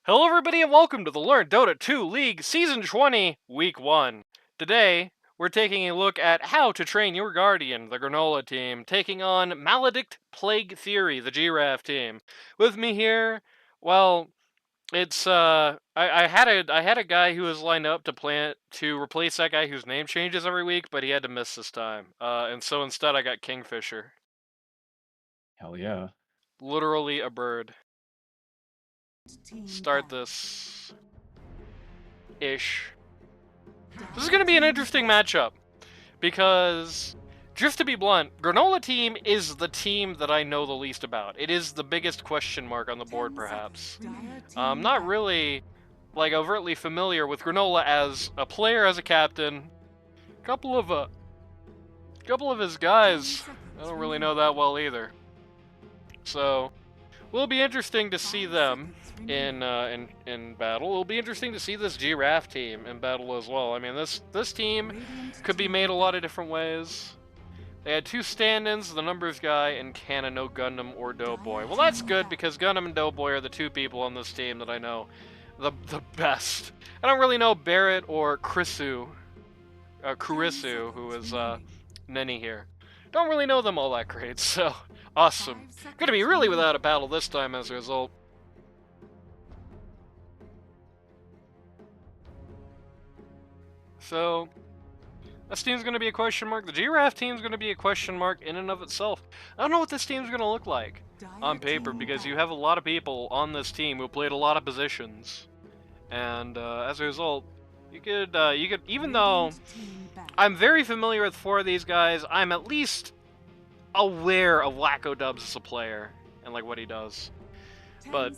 Hello everybody and welcome to the Learn Dota 2 League Season 20, Week 1. Today, we're taking a look at how to train your Guardian, the Granola team, taking on Maledict Plague Theory, the GRaff team. With me here, well, it's I had a guy who was lined up to replace that guy whose name changes every week, but he had to miss this time. And so instead I got Kingfisher. Hell yeah. Literally a bird. Start this ish. This is going to be an interesting matchup, because, just to be blunt, Granola team is the team that I know the least about. It is the biggest question mark on the board, perhaps. I'm not really, overtly familiar with Granola as a player, as a captain. Couple of his guys, I don't really know that well either. So, will be interesting to see them in battle. It'll be interesting to see this GRaff team in battle as well. I mean, this team could be made a lot of different ways. They had two stand-ins, the Numbers guy and Canna, no Gundam or Doughboy. Well, that's good, because Gundam and Doughboy are the two people on this team that I know the best. I don't really know Barrett or Kurisu, who is Nenny here. Don't really know them all that great, so awesome. Gonna be really without a battle this time as a result. So, this team's gonna be a question mark. The GRaff team's gonna be a question mark in and of itself. I don't know what this team's gonna look like on paper, because you have a lot of people on this team who played a lot of positions. And as a result, you could, even though I'm very familiar with four of these guys, I'm at least aware of Wacko Dubs as a player and what he does, but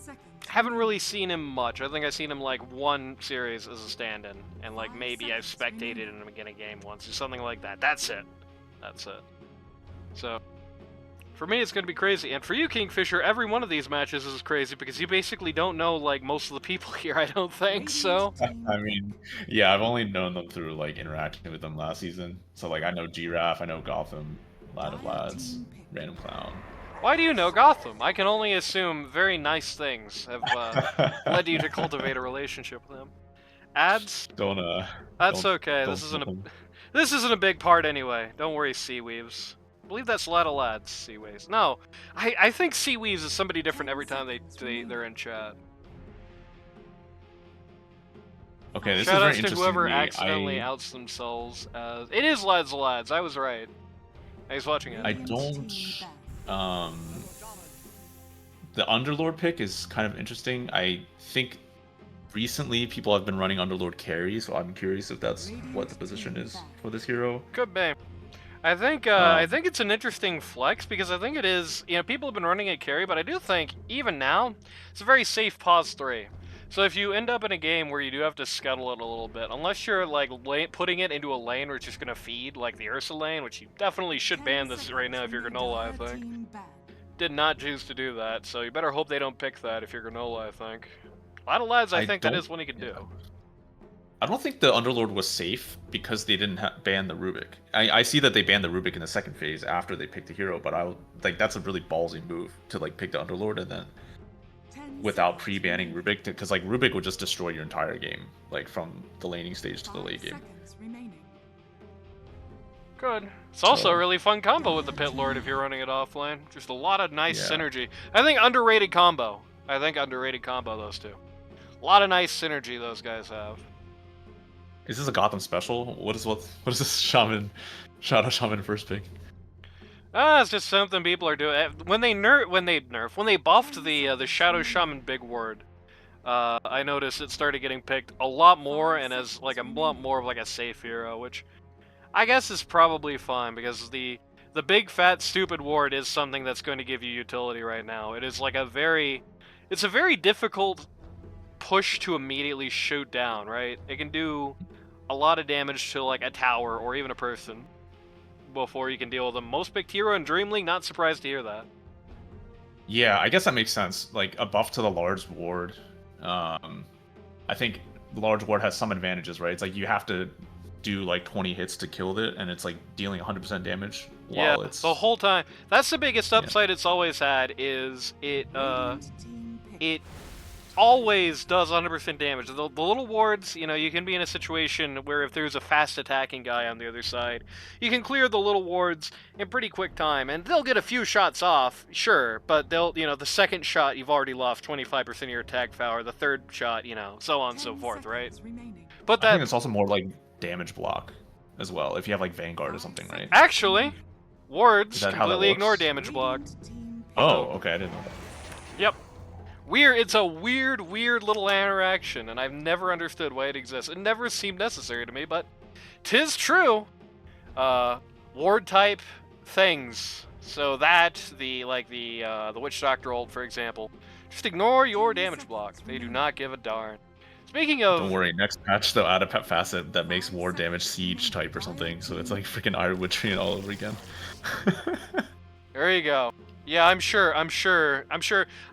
haven't really seen him much. I think I've seen him one series as a stand-in, and maybe I've spectated him in a game once or something like that. That's it. So for me, it's gonna be crazy, and for you, Kingfisher, every one of these matches is crazy because you basically don't know most of the people here. I don't think so. I mean, yeah, I've only known them through interacting with them last season. So I know GRaff, I know Gotham, Lad of Lads, Random Clown. Why do you know Gotham? I can only assume very nice things have led you to cultivate a relationship with him. Ads? That's okay. This isn't a big part anyway. Don't worry, Seaweaves. I believe that's Lad of Lads, Seaweaves. No, I think Seaweaves is somebody different every time they're in chat. Okay, this Shout is very outs interesting to whoever to me. accidentally outs themselves as... It is Lads of Lads, I was right. I was watching it. I don't... The Underlord pick is kind of interesting. I think recently people have been running Underlord carry, so I'm curious if that's what the position is for this hero. Could be. I think it's an interesting flex, because I think it is, people have been running it carry, but I do think, even now, it's a very safe pause 3. So if you end up in a game where you do have to scuttle it a little bit, unless you're putting it into a lane where it's just gonna feed, the Ursa lane, which you definitely should ban this right now if you're Granola, I think. Did not choose to do that, so you better hope they don't pick that if you're Granola, I think. A lot of lads, I think that is one you can do. I don't think the Underlord was safe because they didn't ban the Rubik. I see that they banned the Rubik in the second phase after they picked the hero, but that's a really ballsy move to pick the Underlord and then without pre-banning Rubik, because Rubik would just destroy your entire game, from the laning stage to the late game. Good. It's also a really fun combo with the Pit Lord if you're running it offlane. Just a lot of nice synergy. I think underrated combo, those two. A lot of nice synergy those guys have. Is this a Gotham special? What is this Shaman? Shout out Shaman first pick. It's just something people are doing. When they buffed the Shadow Shaman Big Ward, I noticed it started getting picked a lot more, and as a lot more of a safe hero, which I guess is probably fine, because the big fat stupid ward is something that's going to give you utility right now. It is it's a very difficult push to immediately shoot down, right? It can do a lot of damage to a tower or even a person before you can deal with them. Most picked hero in Dream League, not surprised to hear that. Yeah, I guess that makes sense. A buff to the large ward. I think the large ward has some advantages, right? It's you have to do 20 hits to kill it, and it's dealing 100% damage while it's the whole time. That's the biggest upside it's always had, is it always does 100% damage. The little wards, you know, you can be in a situation where if there's a fast attacking guy on the other side, you can clear the little wards in pretty quick time, and they'll get a few shots off, sure, but they'll, you know, the second shot you've already lost 25% of your attack power, the third shot, you know, so on and so forth, right? But I think that it's also more like damage block as well, if you have like Vanguard or something, right? actually, wards Is that how that completely ignore works? damage block. Oh, okay, I didn't know that. Yep. Weird. It's a weird little interaction, and I've never understood why it exists. It never seemed necessary to me, but 'tis true. Ward type things. So that the Witch Doctor ult, for example, just ignore your damage block. They do not give a darn. Speaking of, Don't worry, next patch they'll add a pet facet that makes war damage siege type or something, so it's like freaking Iron Witchery all over again. there you go. Yeah, I'm sure.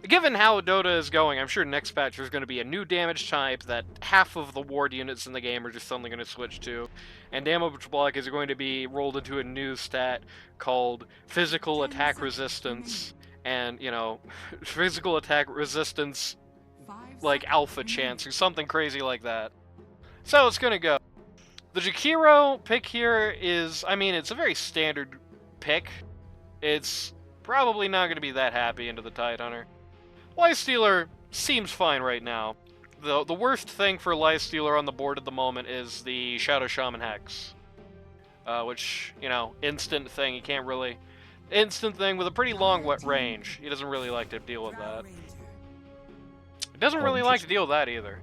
Given how Dota is going, I'm sure next patch there's going to be a new damage type that half of the ward units in the game are just suddenly going to switch to, and damage block is going to be rolled into a new stat called physical attack resistance, and you know, physical attack resistance like alpha chance or something crazy like that. So it's going to go. The Jakiro pick here is, I mean, it's a very standard pick. It's probably not going to be that happy into the Tidehunter. Lifestealer seems fine right now. The worst thing for Lifestealer on the board at the moment is the Shadow Shaman Hex. Which, you know, instant thing, he can't really... Instant thing with a pretty long wet range. He doesn't really like to deal with that. He doesn't really like to deal with that either.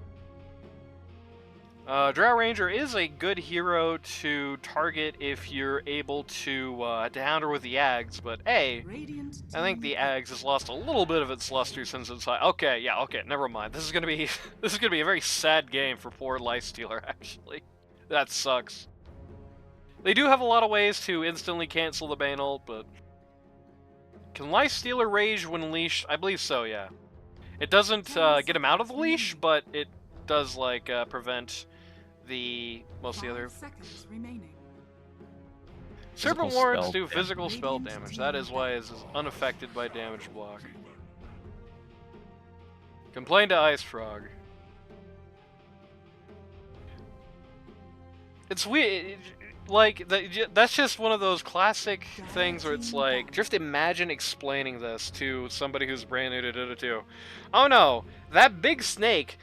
Drow Ranger is a good hero to target if you're able to counter with the Ags, but hey, I think the Ags has lost a little bit of its luster since it's high. Okay, yeah, okay, never mind. This is gonna be this is gonna be a very sad game for poor Lifestealer, actually. That sucks. They do have a lot of ways to instantly cancel the Bane ult, but can Lifestealer rage when leashed? I believe so, yeah. It doesn't get him out of the leash, but it does like prevent most of the other Serpent Warrants do physical spell damage. That is why it's unaffected by damage block. Complain to Ice Frog. It's weird. Like, that's just one of those classic things where it's like, just imagine explaining this to somebody who's brand new to Dota 2. Oh no, that big snake's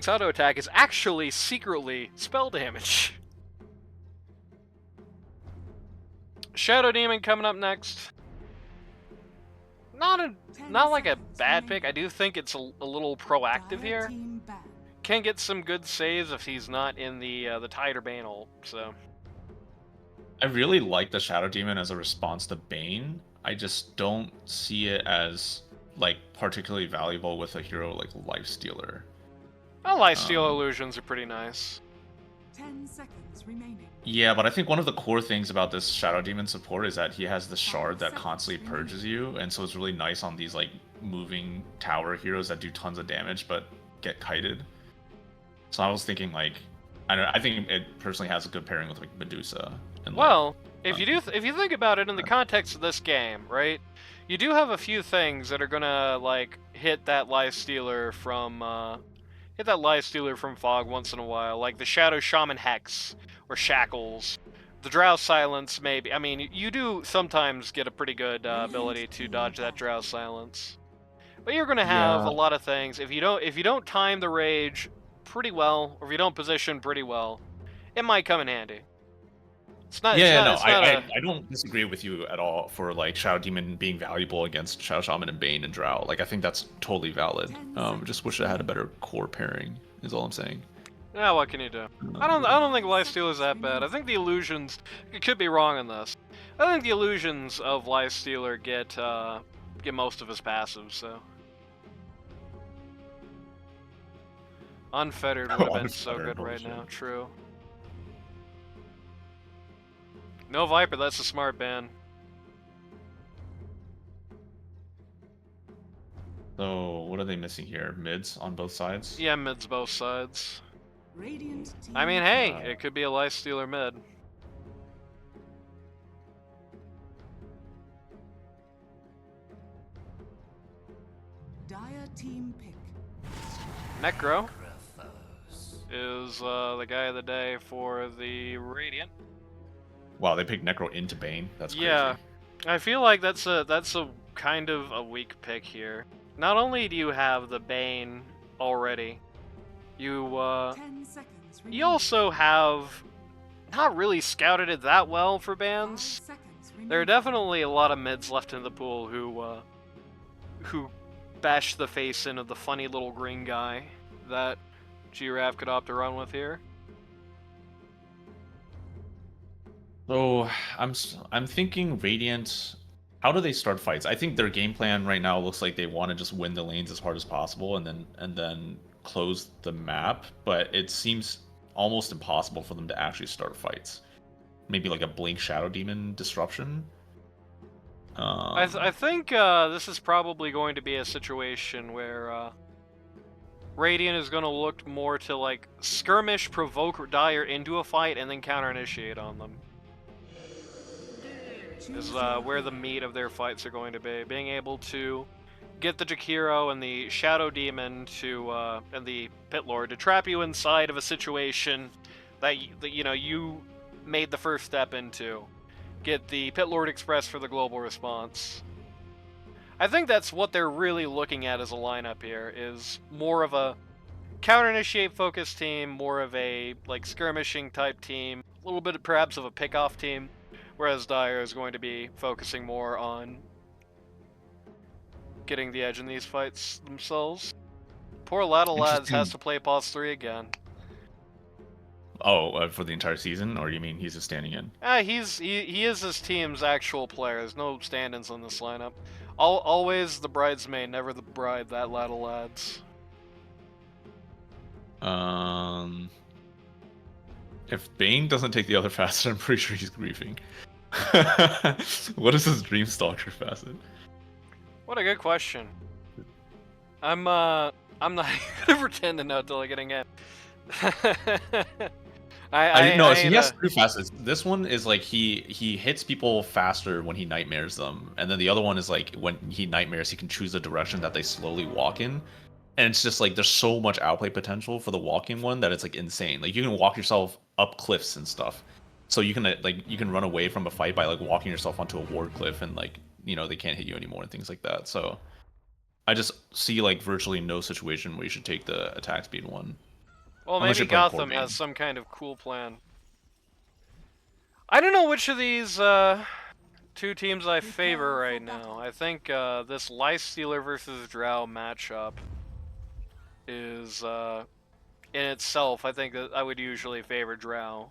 auto attack is actually secretly spell damage. Shadow Demon coming up next. Not like a bad pick. I do think it's a little proactive here. Can get some good saves if he's not in the Tide or Bane ult, so. I really like the Shadow Demon as a response to Bane. I just don't see it as like particularly valuable with a hero like Lifestealer. Well, Lifesteal illusions are pretty nice. 10 seconds remaining. Yeah, but I think one of the core things about this Shadow Demon support is that he has the shard that constantly purges you, and so it's really nice on these like moving tower heroes that do tons of damage but get kited. So I was thinking like, I think it personally has a good pairing with like Medusa. And, well, if you think about it in the context of this game, right? You do have a few things that are gonna like hit that Lifestealer from Fog once in a while, like the Shadow Shaman Hex or Shackles. The Drow Silence, maybe. I mean, you do sometimes get a pretty good ability to dodge that Drow Silence, but you're gonna have a lot of things. If you don't time the rage pretty well, or if you don't position pretty well, it might come in handy. I don't disagree with you at all for like Shadow Demon being valuable against Shadow Shaman and Bane and Drow. Like I think that's totally valid. Just wish it had a better core pairing. Is all I'm saying. Yeah, what can you do? I don't think Lifesteal is that bad. I think the illusions. I could be wrong on this. I think the illusions of Lifestealer get most of his passives. So Unfettered would have been so good right now. True. No Viper, that's a smart ban. So, what are they missing here? Mids on both sides? Yeah, mids both sides. I mean, hey, it could be a Lifestealer mid. Dire team pick. Necro is the guy of the day for the Radiant. Wow, they picked Necro into Bane. That's crazy. Yeah, I feel like that's a kind of a weak pick here. Not only do you have the Bane already, you 10 seconds remaining. you also have not really scouted it that well for 5 bans. seconds remaining. There are definitely a lot of mids left in the pool who bash the face in of the funny little green guy that GRaff could opt to run with here. So I'm thinking Radiant. How do they start fights? I think their game plan right now looks like they want to just win the lanes as hard as possible and then close the map. But it seems almost impossible for them to actually start fights. Maybe like a Blink Shadow Demon disruption. I think this is probably going to be a situation where Radiant is going to look more to like skirmish, provoke Dire into a fight, and then counter-initiate on them. Is where the meat of their fights are going to be. Being able to get the Jakiro and the Shadow Demon to and the Pit Lord to trap you inside of a situation that you made the first step into. Get the Pit Lord Express for the global response. I think that's what they're really looking at as a lineup here, is more of a counter-initiate focused team, more of a like skirmishing type team, a little bit perhaps of a pick-off team, whereas Dire is going to be focusing more on getting the edge in these fights themselves. Poor Lads has to play pause 3 again. Oh, for the entire season, or you mean he's just standing in? He is his team's actual player. There's no stand-ins on this lineup. Always the bridesmaid, never the bride. That Lads. If Bane doesn't take the other facet, I'm pretty sure he's griefing. What is his Dream Stalker facet? What a good question. I'm not gonna pretend to know till I get in. He has 3 facets. This one is like he hits people faster when he nightmares them, and then the other one is like when he nightmares, he can choose the direction that they slowly walk in, and it's just like there's so much outplay potential for the walking one that it's like insane. Like you can walk yourself up cliffs and stuff, so you can run away from a fight by like walking yourself onto a ward cliff, and like they can't hit you anymore and things like that. So I just see like virtually no situation where you should take the attack speed one. Well, Unless maybe you're playing Gotham core has game. some kind of cool plan. I don't know which of these two teams I favor right now. I think this Lifestealer versus Drow matchup is, in itself, I think that I would usually favor Drow.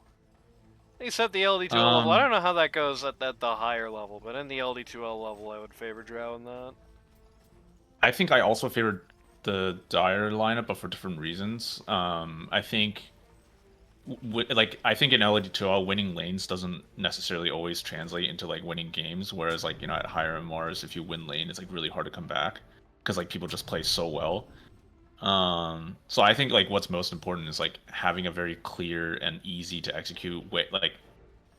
They set the LD2L level. I don't know how that goes at the higher level, but in the LD2L level, I would favor Drow in that. I think I also favored the Dire lineup, but for different reasons. I think, I think in LD2L, winning lanes doesn't necessarily always translate into like winning games. Whereas like at higher MRs, if you win lane, it's like really hard to come back because like people just play so well. So I think like what's most important is like having a very clear and easy to execute way. Like,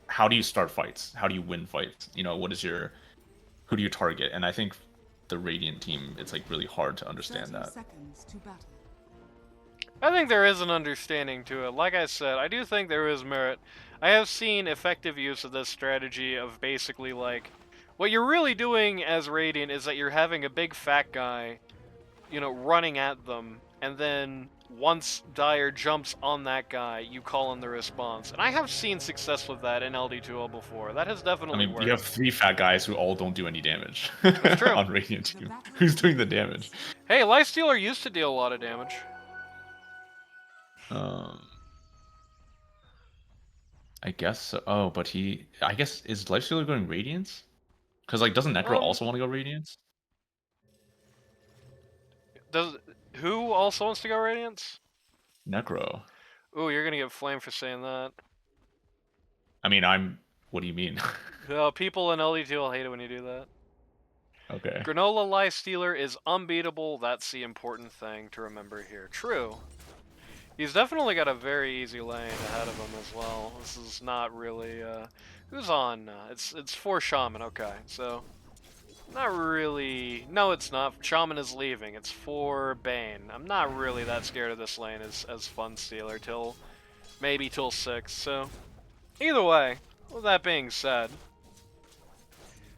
how do you start fights? How do you win fights? Who do you target? And I think the Radiant team, it's like really hard to understand 30 that. seconds to battle. I think there is an understanding to it. Like I said, I do think there is merit. I have seen effective use of this strategy of basically like, what you're really doing as Radiant is that you're having a big fat guy, running at them, and then once Dire jumps on that guy, you call in the response. And I have seen success with that in LD2L before. That has definitely worked. You have 3 fat guys who all don't do any damage That's true. on Radiant team. Who's doing the damage? Hey, Lifestealer used to deal a lot of damage. I guess so. Oh, but I guess, is Lifestealer going Radiance? Because like, doesn't Necro also want to go Radiance? Who also wants to go Radiance? Necro. Ooh, you're gonna get flamed for saying that. I mean, what do you mean? No, people in LD2 will hate it when you do that. Okay. Granola Lifestealer is unbeatable. That's the important thing to remember here. True. He's definitely got a very easy lane ahead of him as well. This is not really, who's on? It's 4 Shaman, okay, so. Not really. No, it's not. Shaman is leaving. It's for Bane. I'm not really that scared of this lane as Fun Stealer till maybe till 6. So either way, with that being said,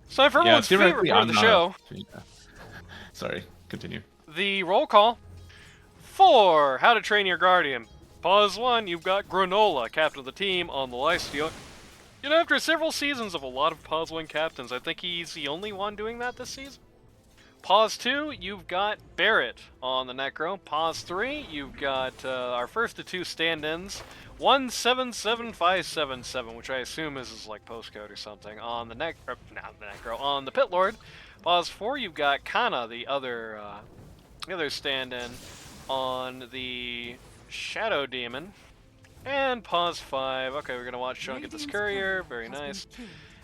it's time for everyone's favorite theoretically, part of the show. Yeah. Sorry, continue. The roll call for How to Train Your Guardian. Pause 1, you've got Granola, captain of the team on the lifesteal. You know, after several seasons of a lot of Pause 1 captains, I think he's the only one doing that this season. Pause 2, you've got Barrett on the Necro. Pause 3, you've got our first of 2 stand-ins, 177577, which I assume is his like postcode or something, on the Necro, on the Pit Lord. Pause 4, you've got Kana, the other stand-in, on the Shadow Demon. And pause 5. Okay, we're gonna watch Sean get this courier. Very nice.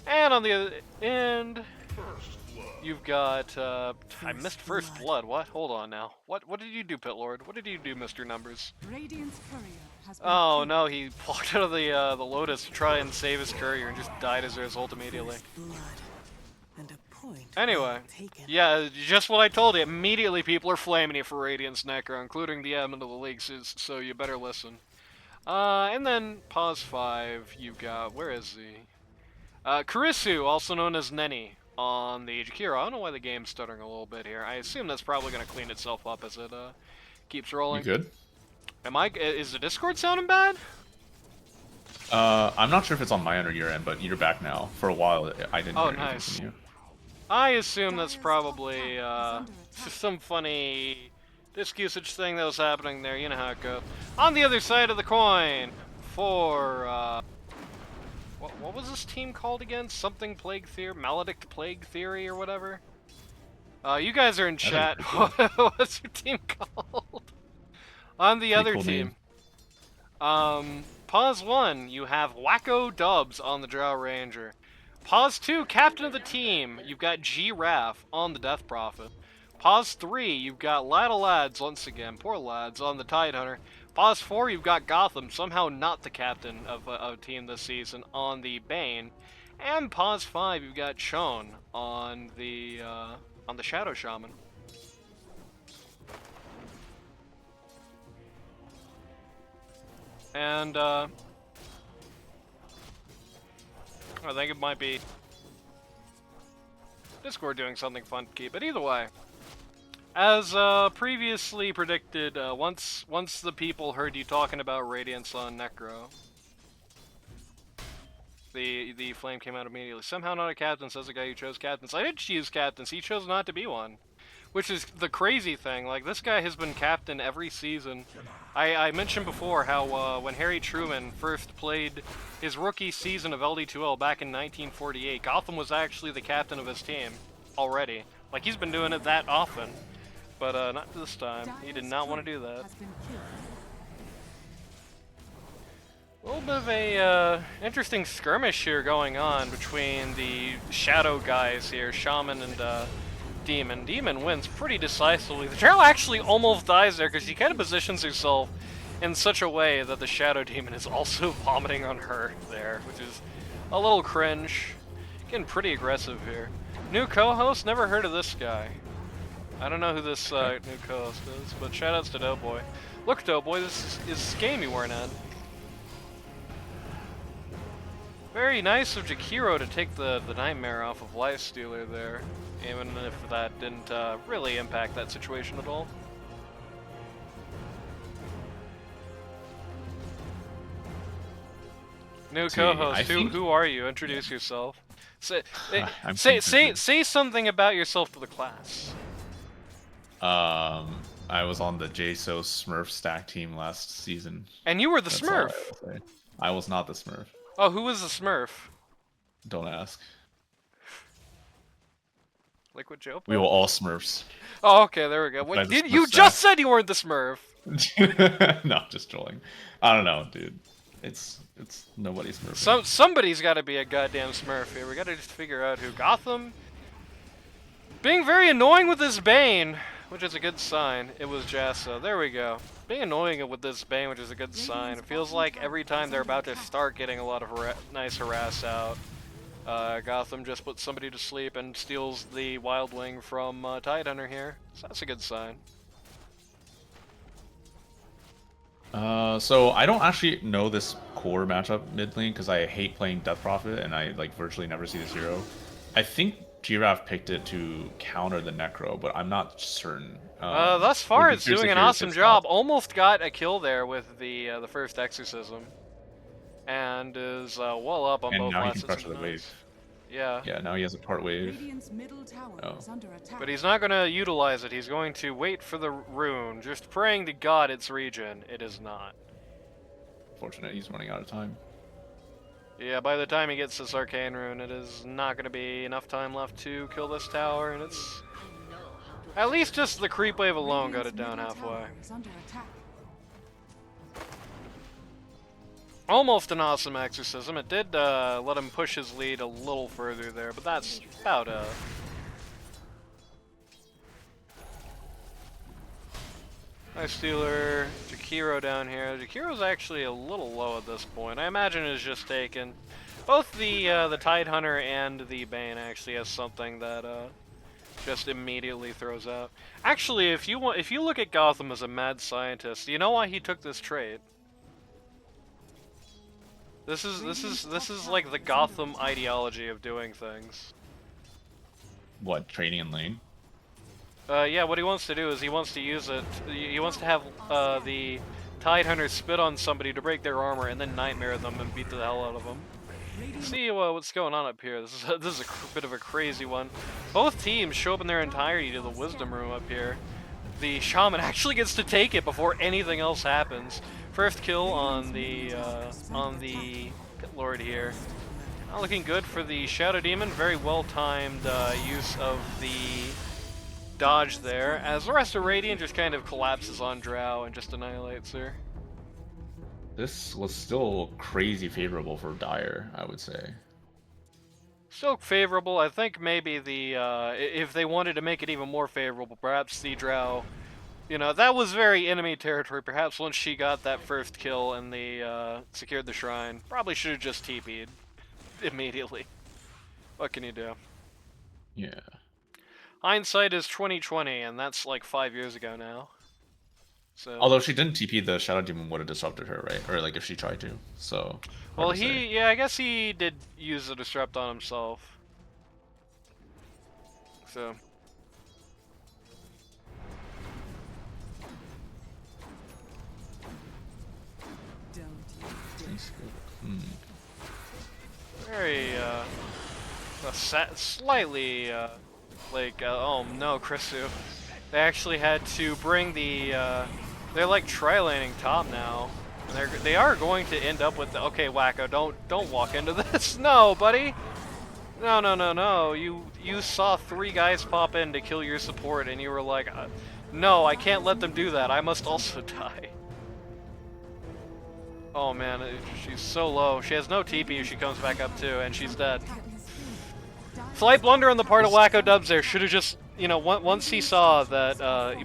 And on the other end, you've got I missed First Blood. What? Hold on now. What did you do, Pit Lord? What did you do, Mr. Numbers? Radiant's courier has been Oh killed. no, he walked out of the Lotus to try and save his courier and just died as a result immediately. Blood. And a point Anyway, well taken. yeah, just what I told you. Immediately people are flaming you for Radiant's Necro, including the admin of the league, so you better listen. And then pause 5, you've got, where is he? Karisu, also known as Nenny, on the Jakiro. I don't know why the game's stuttering a little bit here. I assume that's probably going to clean itself up as it keeps You rolling. good? Is the Discord sounding bad? I'm not sure if it's on my end or your end, but you're back now. For a while, I didn't Oh, hear anything nice. from you. I assume that's probably some funny disk usage thing that was happening there. You know how it goes. On the other side of the coin, for what was this team called again? Something Plague Theory, Maledict Plague Theory, or whatever. You guys are in chat. What's your team called? On the other cool team, name. pause 1, you have Wacko Dubs on the Drow Ranger. Pause 2, captain of the team, you've got GRaff on the Death Prophet. Pause 3, you've got Ladda Lads, once again, poor lads, on the Tidehunter. Pause 4, you've got Gotham, somehow not the captain of a team this season, on the Bane. And pause 5, you've got Chon on the Shadow Shaman. And, I think it might be Discord doing something fun to keep it. Either way, as previously predicted, once the people heard you talking about Radiance on Necro, the flame came out immediately. Somehow not a captain, says the guy who chose captains. I did choose captains. He chose not to be one, which is the crazy thing. Like, this guy has been captain every season. I mentioned before how when Harry Truman first played his rookie season of LD2L back in 1948, Gotham was actually the captain of his team already. Like, he's been doing it that often, but not this time. He did not want to do that. Has been killed. A little bit of a interesting skirmish here going on between the Shadow guys here, Shaman and Demon. Demon wins pretty decisively. The Drow actually almost dies there because she kind of positions herself in such a way that the Shadow Demon is also vomiting on her there, which is a little cringe. Getting pretty aggressive here. New co-host? Never heard of this guy. I don't know who this new co-host is, but shoutouts to Doughboy. Look, Doughboy, this is this game you weren't at. Very nice of Jakiro to take the Nightmare off of Lifestealer there, even if that didn't really impact that situation at all. New co-host, who are you? Introduce yourself. Say something about yourself to the class. I was on the JSO Smurf stack team last season. And you were the That's all Smurf. I will say. I was not the Smurf. Oh, who was the Smurf? Don't ask. Liquid Joe? We were all Smurfs. Oh, okay, there we go. Wait, By the you Smurf just stack. said you weren't the Smurf. No, just trolling. I don't know, dude. It's nobody's Smurf. Somebody's got to be a goddamn Smurf here. We got to just figure out who. Gotham being very annoying with this Bane, which is a good sign. It was Jassa. There we go. Being annoying with this Bane, which is a good sign. It feels like every time they're about to start getting a lot of nice harass out, Gotham just puts somebody to sleep and steals the Wild Wing from Tidehunter here, so that's a good sign. So I don't actually know this core matchup mid lane because I hate playing Death Prophet and I like virtually never see this hero. I think GRaff picked it to counter the Necro, but I'm not certain. Thus far, would be it's curious to doing an hear awesome his job. thoughts. Almost got a kill there with the first Exorcism, and is well up on And both now he can last pressure the wave. Yeah. Yeah, now he has a part wave. Radiant's middle tower Oh. is under attack. But he's not going to utilize it. He's going to wait for the rune, just praying to God it's regen. It is not. Fortunate, he's running out of time. Yeah, by the time he gets this arcane rune, it is not going to be enough time left to kill this tower, and it's... At least just the creep wave alone got it down Radiant's middle halfway. tower is under attack. Almost an awesome exorcism. It did let him push his lead a little further there, but that's about Nice Stealer, Jakiro down here. Jakiro's actually a little low at this point. I imagine it's just taken. Both the Tidehunter and the Bane actually has something that just immediately throws out. Actually, if you look at Gotham as a mad scientist, you know why he took this trade? This is like the Gotham ideology of doing things. What, trading in lane? Yeah, what he wants to do is he wants to use it. He wants to have the Tidehunter spit on somebody to break their armor and then nightmare them and beat the hell out of them. See what's going on up here. This is a bit of a crazy one. Both teams show up in their entirety to the Wisdom Room up here. The Shaman actually gets to take it before anything else happens. First kill on the Pit Lord here. Not looking good for the Shadow Demon. Very well timed use of the dodge there, as the rest of Radiant just kind of collapses on Drow and just annihilates her. This was still crazy favorable for Dire, I would say. Still favorable. I think maybe the if they wanted to make it even more favorable, perhaps the Drow, you know, that was very enemy territory. Perhaps once she got that first kill and the secured the shrine, probably should have just TP'd immediately. What can you do? Yeah. Hindsight is 2020, and that's like 5 years ago now. So. Although she didn't TP, the Shadow Demon would have disrupted her, right? Or like if she tried to. So. Well, hard to say. yeah, I guess he did use the disrupt on himself. So. Very, slightly, like, oh no, Krisu. They actually had to bring the, they're like tri-laning top now. And they are going to end up with the, okay, Wacko, don't walk into this. No, buddy. No. You saw 3 guys pop in to kill your support and you were like, no, I can't let them do that. I must also die. Oh man, she's so low. She has no TP if she comes back up too, and she's dead. Slight blunder on the part of Wacko Dubs there. Should have just, you know, once he saw that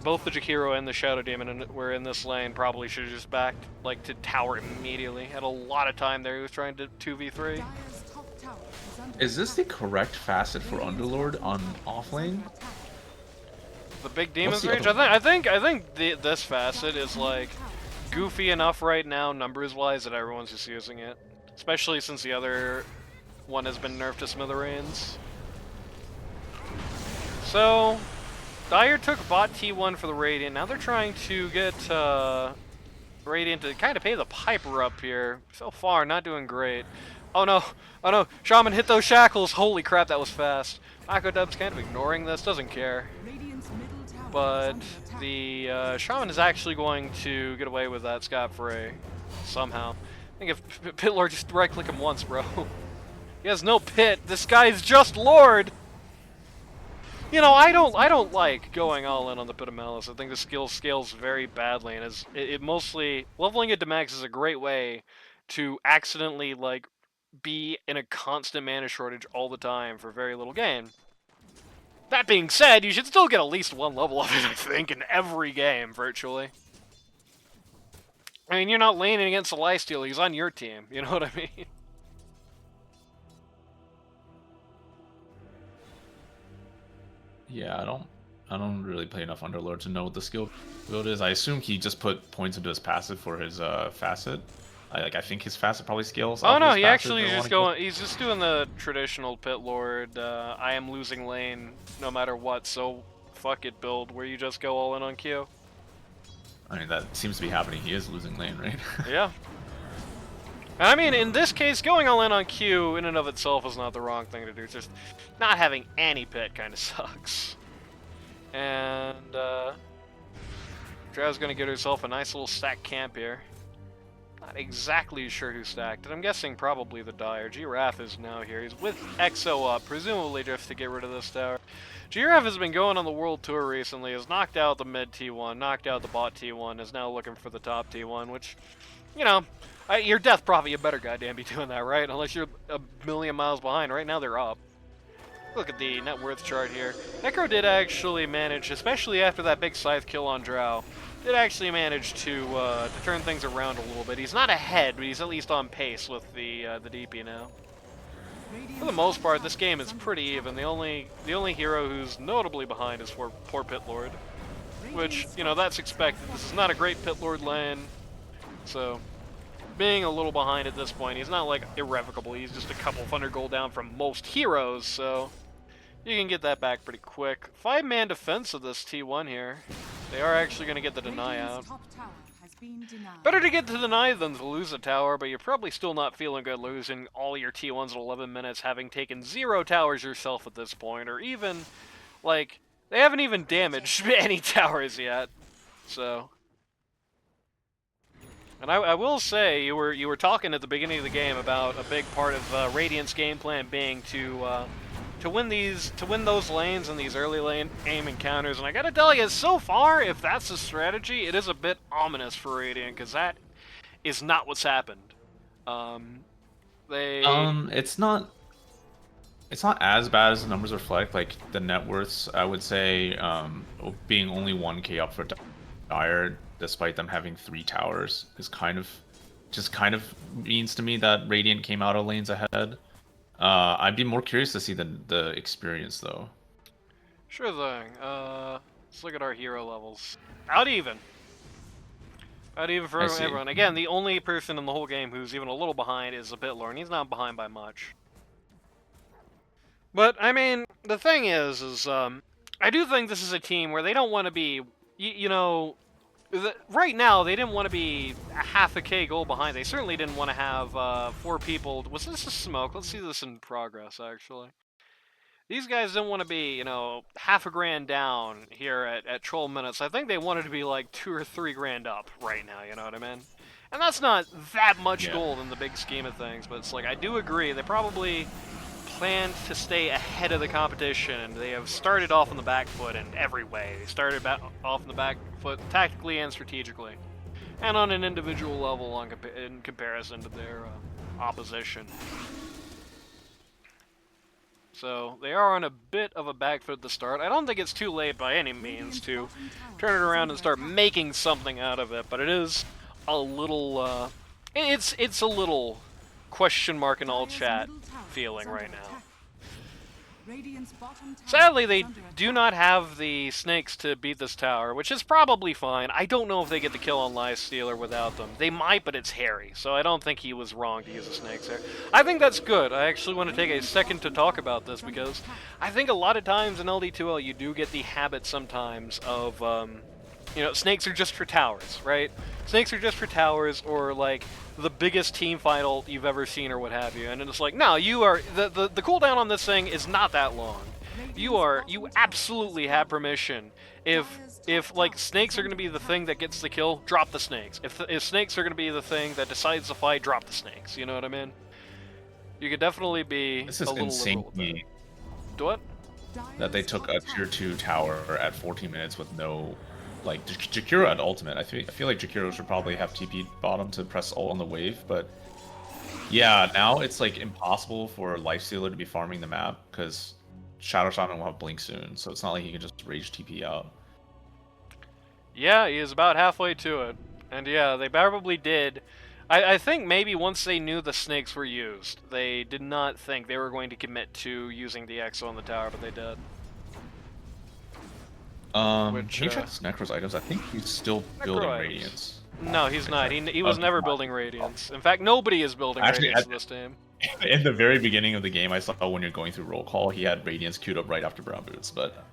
both the Jakiro and the Shadow Demon were in this lane, probably should have just backed, like, to tower immediately. Had a lot of time there. He was trying to 2v3. Dire's top tower is under Is this the correct facet for Underlord on offlane? The big demon's the range. other I think this facet is like goofy enough right now, numbers-wise, that everyone's just using it. Especially since the other one has been nerfed to smithereens. So, Dire took bot T1 for the Radiant. Now they're trying to get Radiant to kind of pay the piper up here. So far, not doing great. Oh no, Shaman hit those shackles. Holy crap, that was fast. Mako Dub's kind of ignoring this, doesn't care. Radiant's middle tower But is under attack. the Shaman is actually going to get away with that scot-free somehow. I think if Pit Lord just right-click him once, bro. He has no pit. This guy's just Lord. You know, I don't like going all in on the Pit of Malice. I think the skill scales very badly, and it mostly leveling it to max is a great way to accidentally like be in a constant mana shortage all the time for very little gain. That being said, you should still get at least 1 level of it, I think, in every game, virtually. I mean, you're not laning against a Lifesteal, he's on your team, you know what I mean? Yeah, I don't really play enough Underlord to know what the skill build is. I assume he just put points into his passive for his facet. I think his facet probably scales Oh off no, his he passive. actually I is just wanna guess. going. He's just doing the traditional pit lord. I am losing lane no matter what, so fuck it build where you just go all in on Q. I mean, that seems to be happening. He is losing lane, right? Yeah. I mean, in this case, going all in on Q in and of itself is not the wrong thing to do. It's just not having any pit kind of sucks. And Drav's gonna get herself a nice little stack camp here. Not exactly sure who stacked it. I'm guessing probably the Dire. GRaff is now here. He's with EXO up, presumably just to get rid of this tower. GRaff has been going on the world tour recently, has knocked out the mid T1, knocked out the bot T1, is now looking for the top T1, which, you know, your Death Prophet, you better goddamn be doing that, right? Unless you're a million miles behind. Right now they're up. Look at the net worth chart here. Necro did actually manage, especially after that big scythe kill on Drow, did actually manage to turn things around a little bit. He's not ahead, but he's at least on pace with the DP now. For the most part, this game is pretty even. The only hero who's notably behind is for poor Pit Lord, which, you know, that's expected. This is not a great Pit Lord lane, so being a little behind at this point, he's not like irrevocable. He's just a couple of 100 gold down from most heroes, so you can get that back pretty quick. 5-man defense of this T1 here. They are actually going to get the deny out. Top tower has been denied. Better to get to deny than to lose a tower, but you're probably still not feeling good losing all your T1s in 11 minutes, having taken 0 towers yourself at this point, or even, like, they haven't even damaged any towers yet, so. And I will say, you were talking at the beginning of the game about a big part of Radiant's game plan being to win those lanes and these early lane aim encounters, and I gotta tell you, so far, if that's the strategy, it is a bit ominous for Radiant, because that is not what's happened. It's not as bad as the numbers reflect. Like the net worths, I would say, being only 1k up for Dire, despite them having 3 towers, is kind of means to me that Radiant came out of lanes ahead. I'd be more curious to see the experience though. Sure thing. Let's look at our hero levels. Out even. Out even for everyone. Again, the only person in the whole game who's even a little behind is a Bitlord, and he's not behind by much. But, I mean, the thing is I do think this is a team where they don't want to be, you know, right now they didn't want to be a half a K goal behind. They certainly didn't want to have 4 people. Was this a smoke? Let's see this in progress, actually. These guys didn't want to be, you know, half a grand down here at Troll Minutes. I think they wanted to be like 2 or 3 grand up right now, you know what I mean? And that's not that much gold in the big scheme of things, but it's like, I do agree, they probably planned to stay ahead of the competition, and they have started off on the back foot in every way. They started off on the back foot tactically and strategically, and on an individual level in comparison to their opposition. So they are on a bit of a back foot at the start. I don't think it's too late by any means to turn it around and start making something out of it, but it is a little, it's a little question mark in all chat feeling right now. Sadly, they do not have the snakes to beat this tower, which is probably fine. I don't know if they get the kill on Lifestealer without them. They might, but it's Harry, so I don't think he was wrong to use the snakes there. I think that's good. I actually want to take a second to talk about this, because I think a lot of times in LD2L you do get the habit sometimes of, you know, snakes are just for towers, right? Snakes are just for towers, or like the biggest team fight you've ever seen, or what have you. And it's like, no, you are the cooldown on this thing is not that long. You absolutely have permission. If like snakes are going to be the thing that gets the kill, drop the snakes. If snakes are going to be the thing that decides the fight, drop the snakes. You know what I mean? You could definitely be This is a little insane liberal to with me. that. What? That they took a tier 2 tower at 14 minutes with no, like, Jakiro at ultimate. I feel like Jakiro should probably have TP bottom to press ult on the wave, but yeah, now it's like impossible for Lifestealer to be farming the map because Shadow Shaman will have Blink soon, so it's not like he can just rage TP out. Yeah, he is about halfway to it. And yeah, they probably did. I think maybe once they knew the snakes were used, they did not think they were going to commit to using the EXO on the tower, but they did. Which, Can you check this Necro's items? I think he's still building items. Radiance. No, he's not. He was Oh, never he's not. building Radiance. In fact, nobody is building Actually, Radiance in this game. In the very beginning of the game, I saw when you're going through roll call, he had Radiance queued up right after Brown Boots, but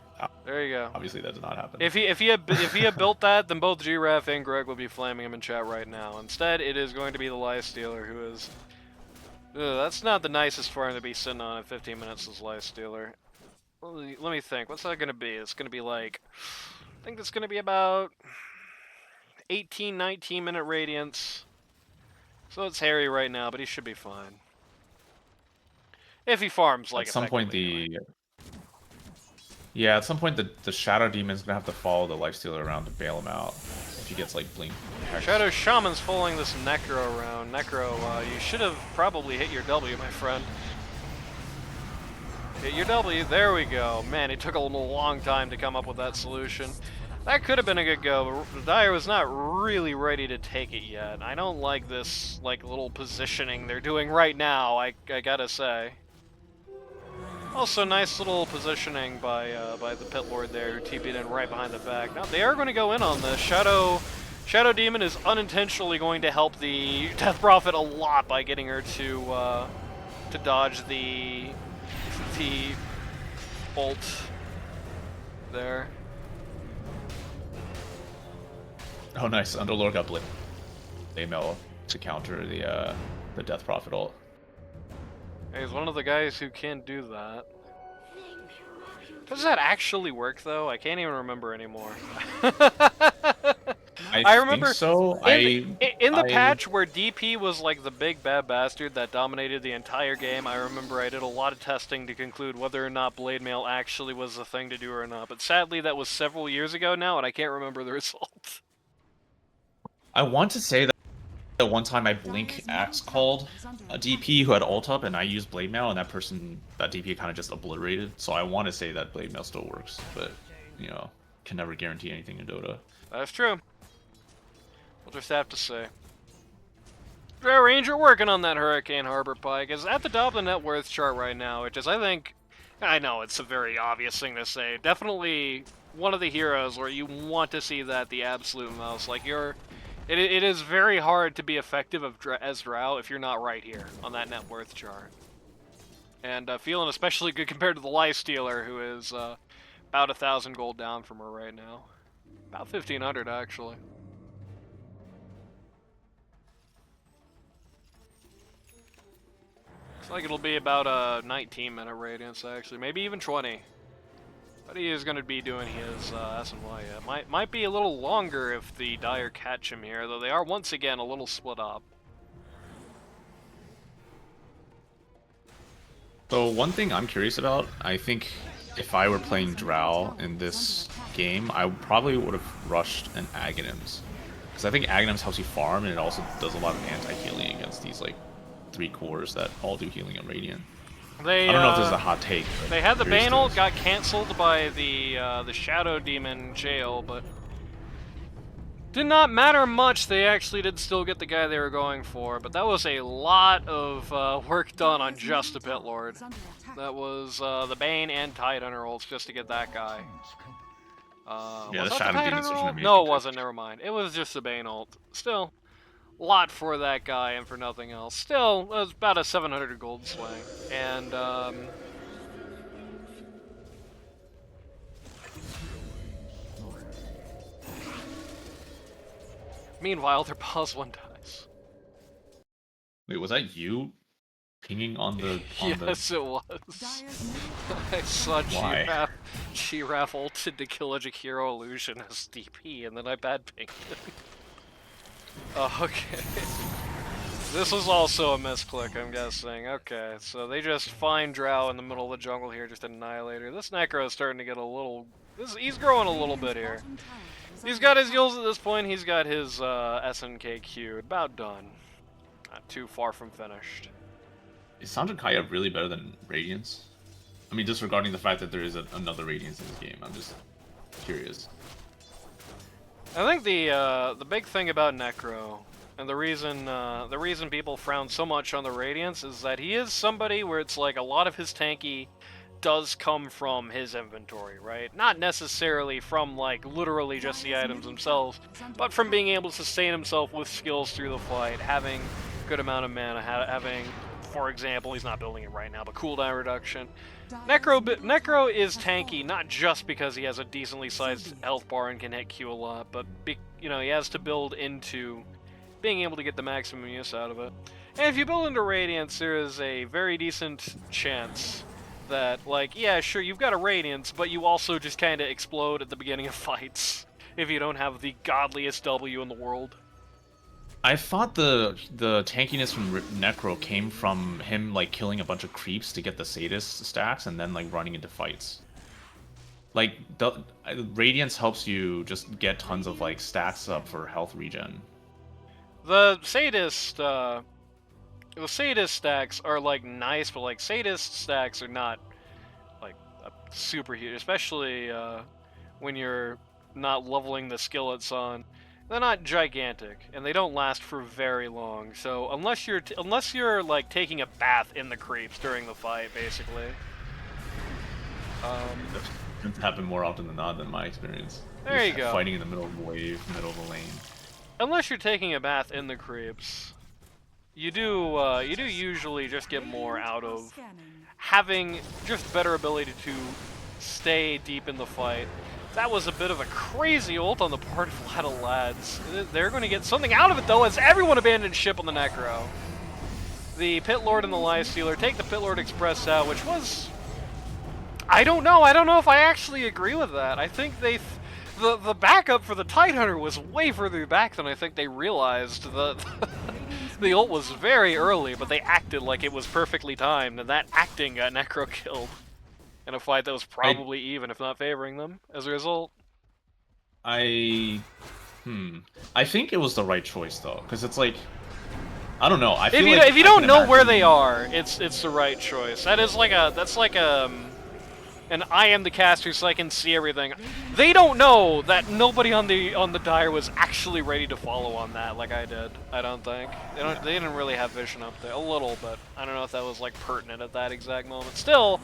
There you go. obviously that did not happen. If he had built that, then both GRaff and Greg would be flaming him in chat right now. Instead, it is going to be the Lifestealer who is. Ugh, that's not the nicest for him to be sitting on at 15 minutes as Lifestealer. Let me think. What's that going to be? It's going to be like. I think it's going to be about 18, 19-minute Radiance. So it's hairy right now, but he should be fine. If he farms like at some point effectively. at some point the Shadow Demon's gonna have to follow the Lifestealer around to bail him out if he gets like Blink. Hex. Shadow Shaman's following this Necro around. Necro, you should have probably hit your W, my friend. Hit your W, there we go. Man, it took a long time to come up with that solution. That could have been a good go, but Dire was not really ready to take it yet. I don't like this like little positioning they're doing right now, I gotta say. Also, nice little positioning by the Pit Lord there, who TP'd in right behind the back. Now, they are going to go in on this. Shadow Demon is unintentionally going to help the Death Prophet a lot by getting her to dodge the ult there. Oh, nice. Underlord got Blade Mail to counter the Death Prophet ult. He's one of the guys who can do that. Does that actually work, though? I can't even remember anymore. I remember think so. in the patch where DP was like the big bad bastard that dominated the entire game, I remember I did a lot of testing to conclude whether or not Blade Mail actually was the thing to do or not. But sadly, that was several years ago now, and I can't remember the result. I want to say that one time I Blink Axe called a DP who had ult up, and I used Blade Mail, and that DP kind of just obliterated. So I want to say that Blade Mail still works, but you know, can never guarantee anything in Dota. That's true. We'll just have to say. Ranger working on that Hurricane Harbor Pike is at the top of the net worth chart right now, which is, I know it's a very obvious thing to say. Definitely one of the heroes where you want to see that the absolute most. Like it is very hard to be effective as Drow if you're not right here on that net worth chart. And feeling especially good compared to the Lifestealer, who is about 1,000 gold down from her right now. About 1,500 actually. Looks like it'll be about a 19-minute Radiance actually, maybe even 20. But he is going to be doing his S&Y yet. Might be a little longer if the Dire catch him here, though they are once again a little split up. So one thing I'm curious about, I think if I were playing Drow in this game, I probably would have rushed an Aghanims. Because I think Aghanims helps you farm, and it also does a lot of anti-healing against these like 3 cores that all do healing and Radiant. I don't know if this is a hot take. They had the Bane ult, got cancelled by the Shadow Demon jail, but did not matter much. They actually did still get the guy they were going for, but that was a lot of work done on just a Pit Lord. That was the Bane and Tidehunter ults just to get that guy. Yeah, was the that Shadow the Demon's such an Tidehunter ult? amazing No, it pick. wasn't. Never mind. It was just the Bane ult. Still. Lot for that guy and for nothing else. Still, it was about a 700 gold swing. And, meanwhile, their pause 1 dies. Wait, was that you pinging on the? Yes, it was. I saw Why? GRaff ulted to kill a Jakiro illusion as DP, and then I bad pinged it. Oh, okay. This was also a misclick, I'm guessing. Okay, so they just find Drow in the middle of the jungle here, just annihilate her. This Necro is starting to get a little... He's growing a little bit here. He's got his heals at this point, he's got his SNK queued. About done. Not too far from finished. Is Sandra'Kaya really better than Radiance? I mean, disregarding the fact that there is another Radiance in this game, I'm just curious. I think the big thing about Necro, and the reason people frown so much on the Radiance is that he is somebody where it's like a lot of his tanky does come from his inventory, right? Not necessarily from, like, literally just the items themselves, but from being able to sustain himself with skills through the fight, having good amount of mana, having, for example, he's not building it right now, but cooldown reduction. Necro is tanky, not just because he has a decently sized health bar and can hit Q a lot, but, you know, he has to build into being able to get the maximum use out of it. And if you build into Radiance, there is a very decent chance that, like, yeah, sure, you've got a Radiance, but you also just kind of explode at the beginning of fights if you don't have the godliest W in the world. I thought the tankiness from Necro came from him like killing a bunch of creeps to get the Sadist stacks and then like running into fights. Like Radiance helps you just get tons of like stacks up for health regen. The Sadist stacks are like nice, but like Sadist stacks are not like super huge, especially when you're not leveling the skillets on. They're not gigantic, and they don't last for very long. So unless you're like taking a bath in the creeps during the fight, basically. That tends to happen more often than not, in my experience. There you go. Fighting in the middle of the wave, middle of the lane. Unless you're taking a bath in the creeps, you do usually just get more out of having just better ability to stay deep in the fight. That was a bit of a crazy ult on the part of Ladle Lads. They're going to get something out of it, though, as everyone abandoned ship on the Necro. The Pit Lord and the Lifestealer take the Pit Lord Express out, which was... I don't know if I actually agree with that. I think the backup for the Tidehunter was way further back than I think they realized. The ult was very early, but they acted like it was perfectly timed, and that acting got Necro killed. In a fight that was probably even, if not favoring them, as a result. I think it was the right choice though, because it's like, I don't know. If you don't know where they are, it's the right choice. That's like an I am the caster, so I can see everything. They don't know that nobody on the Dire was actually ready to follow on that, like I did. I don't think they didn't really have vision up there. A little, but I don't know if that was like pertinent at that exact moment. Still.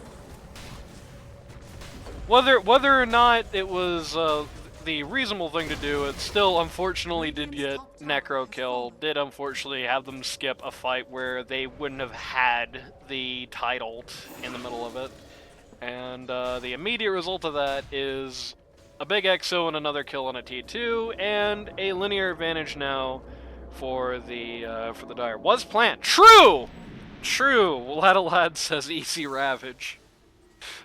Whether or not it was the reasonable thing to do, it still unfortunately did get Necro killed. Did unfortunately have them skip a fight where they wouldn't have had the tide ult in the middle of it. And the immediate result of that is a big EXO and another kill on a T2, and a linear advantage now for the Dire. Was planned. True! Ladalad says easy Ravage.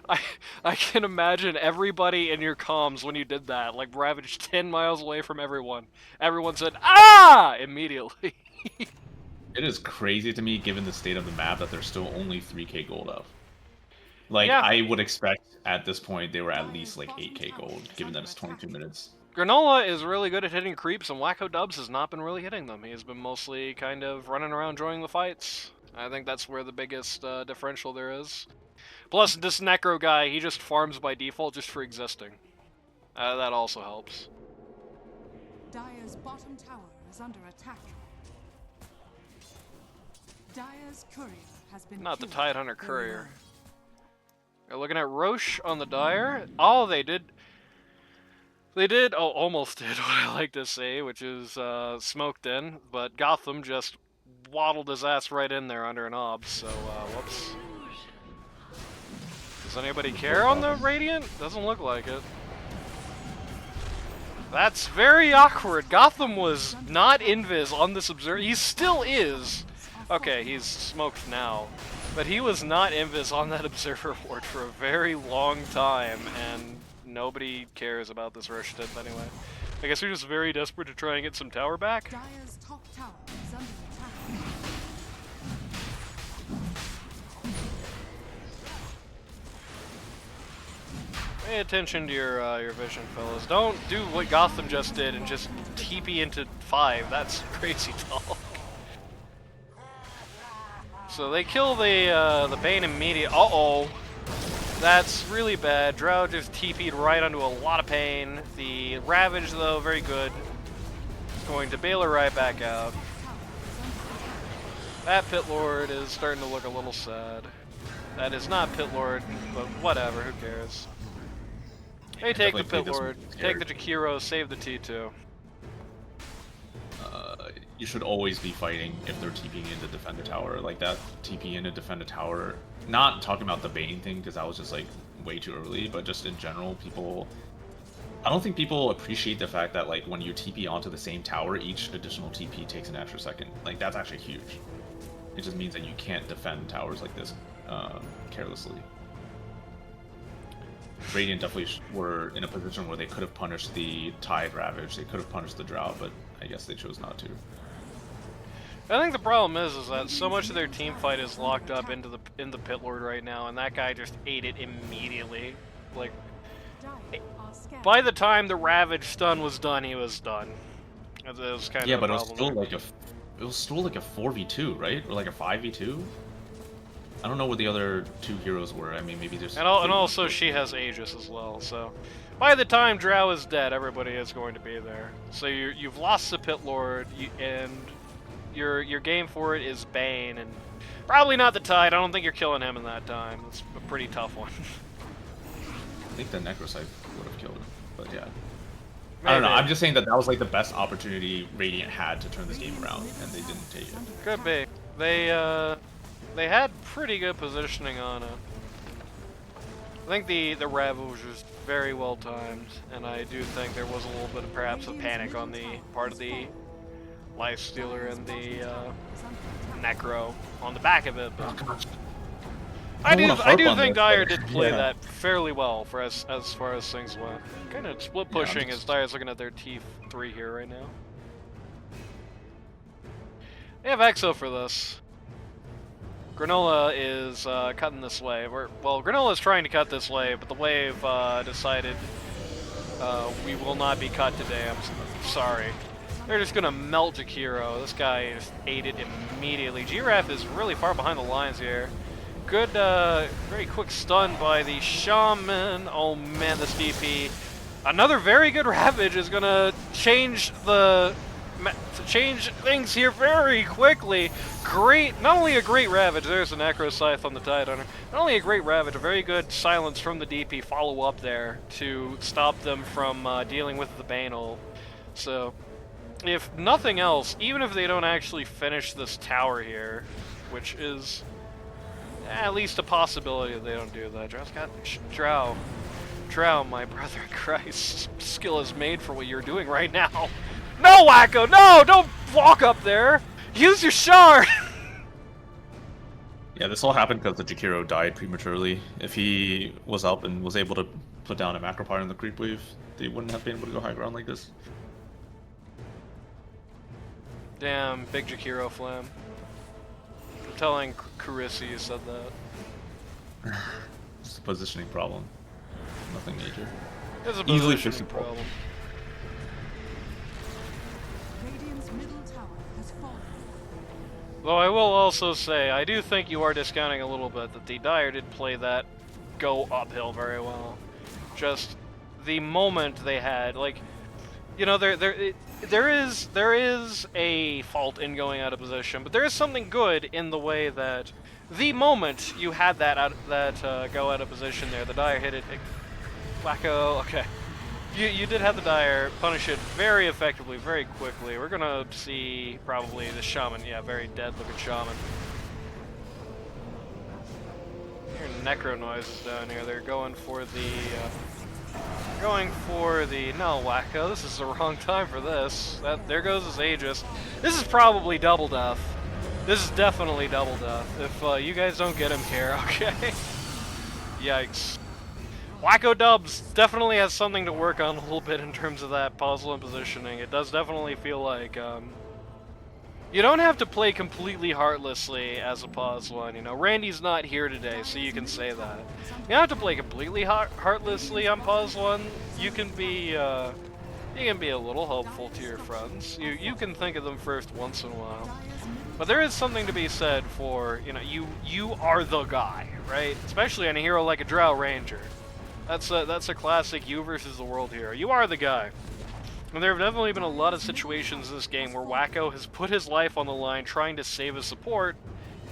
I can imagine everybody in your comms when you did that, like Ravage 10 miles away from everyone. Everyone said, "Ah!" immediately. It is crazy to me, given the state of the map, that there's still only 3k gold up. Like, yeah. I would expect at this point they were at least like 8k gold, given that it's 22 minutes. Granola is really good at hitting creeps, and Wacko Dubs has not been really hitting them. He has been mostly kind of running around enjoying the fights. I think that's where the biggest differential there is. Plus, this Necro guy, he just farms by default just for existing. That also helps. Dire's bottom tower is under attack. Dire's courier has been Not the killed. Tidehunter courier. They're looking at Roche on the Dire. Oh, they did, oh, almost did what I like to say, which is smoked in, but Gotham just waddled his ass right in there under an obs, so whoops. Does anybody care on the Radiant? Doesn't look like it. That's very awkward. Gotham was not invis on this observer. He still is. Okay, he's smoked now. But he was not invis on that observer ward for a very long time, and nobody cares about this rush tip anyway. I guess we're just very desperate to try and get some tower back. Dire's top tower is under attack. Pay attention to your vision, fellas. Don't do what Gotham just did and just TP into 5. That's crazy talk. So they kill the Bane immediately. Uh-oh. That's really bad. Drow just TP'd right onto a lot of pain. The Ravage, though, very good. Going to bail her right back out. That Pit Lord is starting to look a little sad. That is not Pit Lord, but whatever, who cares? Hey, take the Pit Lord, take the Jakiro, save the T2. You should always be fighting if they're TPing in to defend a tower. Like that TP in to defend a tower. Not talking about the Bane thing, because that was just like way too early, but just in general, people... I don't think people appreciate the fact that like when you TP onto the same tower, each additional TP takes an extra second. Like that's actually huge. It just means that you can't defend towers like this carelessly. Radiant definitely were in a position where they could have punished the Tide Ravage, they could have punished the Drought, but I guess they chose not to. I think the problem is that so much of their team fight is locked up into the Pit Lord right now, and that guy just ate it immediately. Like, by the time the Ravage stun was done, he was done. It was kind of but it was still like a 4v2, right? Or like a 5v2. I don't know what the other two heroes were. I mean, maybe there's... And also she has Aegis as well, so... By the time Drow is dead, everybody is going to be there. So you've lost the Pit Lord, and your game for it is Bane, and probably not the Tide. I don't think you're killing him in that time. It's a pretty tough one. I think the Necroscythe would have killed him, but yeah. Maybe. I don't know, I'm just saying that was like the best opportunity Radiant had to turn this game around, and they didn't take it. Could be. They had pretty good positioning on it. I think the Ravage was very well timed, and I do think there was a little bit of perhaps a panic on the part of the Lifestealer and the Necro on the back of it. But I do think Dire did play that fairly well for as far as things went. Kind of split pushing as Dire's looking at their T3 here right now. They have Exo for this. Granola is cutting this wave. Well, Granola is trying to cut this wave, but the wave decided we will not be cut today. I'm sorry. They're just gonna melt Jakiro. This guy just ate it immediately. GRaff is really far behind the lines here. Good, very quick stun by the Shaman. Oh man, this DP. Another very good Ravage is gonna change things here very quickly. Great, not only a great Ravage, there's a Necro Scythe on the Tide Hunter. Not only a great Ravage, a very good silence from the DP follow up there to stop them from dealing with the Bane ult. So, if nothing else, even if they don't actually finish this tower here, which is at least a possibility that they don't do that. Drow's got Drow, my brother in Christ, skill is made for what you're doing right now. No, Wacko! No! Don't walk up there! Use your shard! Yeah, this all happened because the Jakiro died prematurely. If he was up and was able to put down a Macropyre in the creep wave, they wouldn't have been able to go high ground like this. Damn, big Jakiro flam. I'm telling Carissa you said that. It's a positioning problem. Nothing major. It's a Easily positioning fixable. problem. Radiant's middle tower has fallen. Though I will also say, I do think you are discounting a little bit that the Dire did play that go uphill very well. Just the moment they had, like, you know, there is a fault in going out of position, but there is something good in the way that the moment you had that go out of position there, the Dire hit it. Wacko, okay. You did have the Dire punish it very effectively, very quickly. We're gonna see probably the Shaman, yeah, very dead looking Shaman. Hear Necro noises down here. They're going for the no, Wacko, this is the wrong time for this. There goes his Aegis. This is probably double death. This is definitely double death. If you guys don't get him here, okay? Yikes. Wacko Dubs definitely has something to work on a little bit in terms of that puzzle and positioning. It does definitely feel like you don't have to play completely heartlessly as a pause one. You know, Randy's not here today, so you can say that. You don't have to play completely heartlessly on pause one. You can be a little helpful to your friends. You can think of them first once in a while. But there is something to be said for, you know, you are the guy, right? Especially on a hero like a Drow Ranger. That's a classic you versus the world hero. You are the guy. And there have definitely been a lot of situations in this game where Wacko has put his life on the line trying to save his support,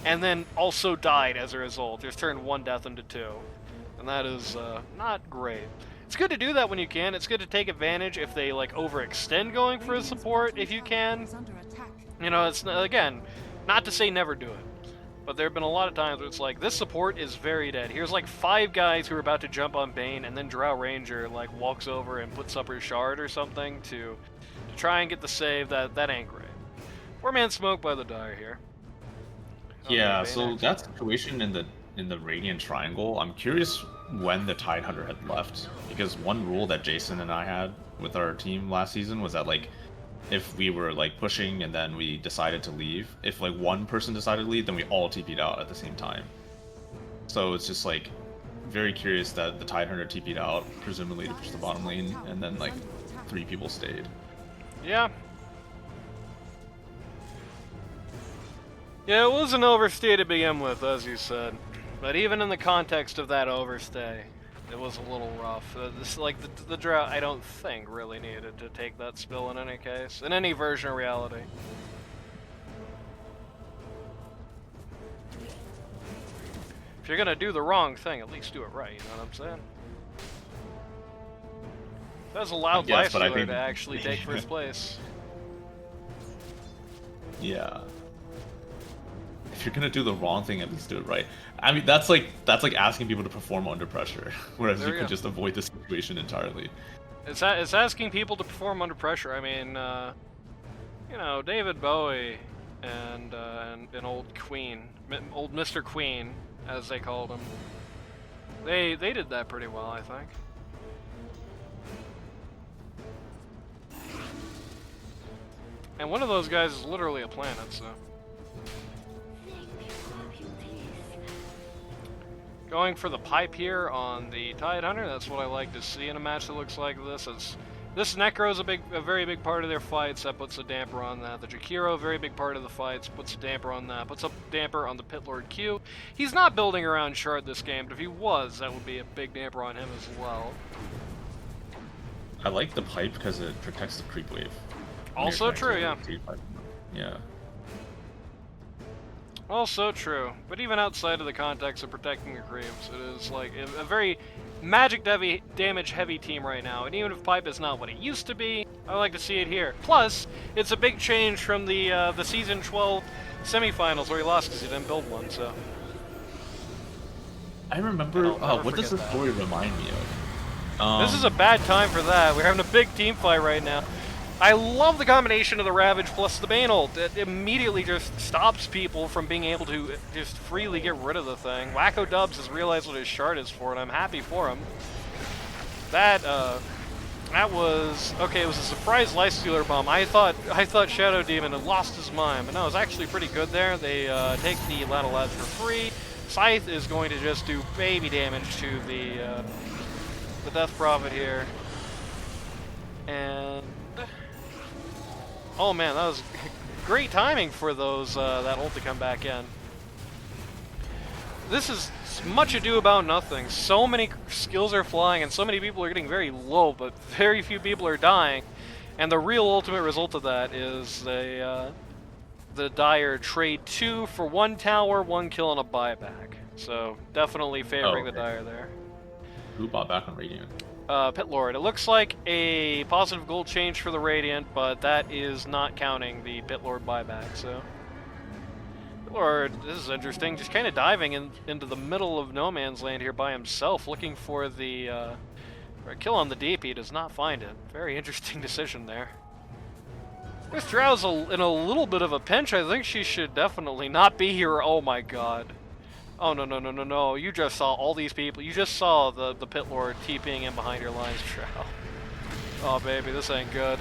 and then also died as a result. Just turned 1 death into 2. And that is not great. It's good to do that when you can. It's good to take advantage if they like overextend going for a support if you can. You know, it's again, not to say never do it. But there have been a lot of times where it's like, this support is very dead. Here's like 5 guys who are about to jump on Bane, and then Drow Ranger like walks over and puts up her shard or something to try and get the save. That ain't great. 4-man smoke by the Dire here. Yeah, so that situation in the Radiant Triangle, I'm curious when the Tidehunter had left, because one rule that Jason and I had with our team last season was that like, if we were like pushing and then we decided to leave, if like one person decided to leave, then we all TP'd out at the same time. So it's just like very curious that the Tidehunter TP'd out, presumably to push the bottom lane, and then like 3 people stayed. Yeah. Yeah, it was an overstay to begin with, as you said. But even in the context of that overstay, it was a little rough. This, like, the Drow, I don't think, really needed to take that spill in any case. In any version of reality. If you're gonna do the wrong thing, at least do it right, you know what I'm saying? That was allowed Lifestealer to actually take first place. Yeah. If you're gonna do the wrong thing, at least do it right. I mean, that's like asking people to perform under pressure, whereas you could just avoid the situation entirely. It's asking people to perform under pressure. I mean, you know, David Bowie and old Queen, old Mr. Queen, as they called him. They did that pretty well, I think. And one of those guys is literally a planet, so. Going for the pipe here on the Tidehunter, that's what I like to see in a match that looks like this. This Necro is a very big part of their fights, that puts a damper on that. The Jakiro, very big part of the fights, puts a damper on that. Puts a damper on the Pit Lord Q. He's not building around Shard this game, but if he was, that would be a big damper on him as well. I like the pipe because it protects the creep wave. Also true, yeah. Yeah. Also true, but even outside of the context of protecting your creeps, it is like a very magic damage heavy team right now, and even if pipe is not what it used to be, I like to see it here. Plus, it's a big change from the season 12 semifinals where he lost because he didn't build one, so. I remember, what does the story remind me of? This is a bad time for that. We're having a big team fight right now. I love the combination of the Ravage plus the Bane ult. It immediately just stops people from being able to just freely get rid of the thing. Wacko Dubs has realized what his shard is for, and I'm happy for him. That was okay. It was a surprise Lifestealer bomb. I thought Shadow Demon had lost his mind, but no, it was actually pretty good there. They take the Ladle Lads for free. Scythe is going to just do baby damage to the Death Prophet here, and. Oh man, that was great timing for those that ult to come back in. This is much ado about nothing. So many skills are flying and so many people are getting very low, but very few people are dying. And the real ultimate result of that is the Dire trade 2 for 1 tower, 1 kill, and a buyback. So definitely favoring the Dire there. Who bought back on Radiant? Pit Lord. It looks like a positive gold change for the Radiant, but that is not counting the Pit Lord buyback, so. Pit Lord, this is interesting, just kind of diving into the middle of no man's land here by himself, looking for the for a kill on the DP, does not find it. Very interesting decision there. This Drow's in a little bit of a pinch. I think she should definitely not be here. Oh my god. Oh, no. You just saw all these people. You just saw the Pit Lord TPing in behind your lines, Drow. Oh, baby, this ain't good.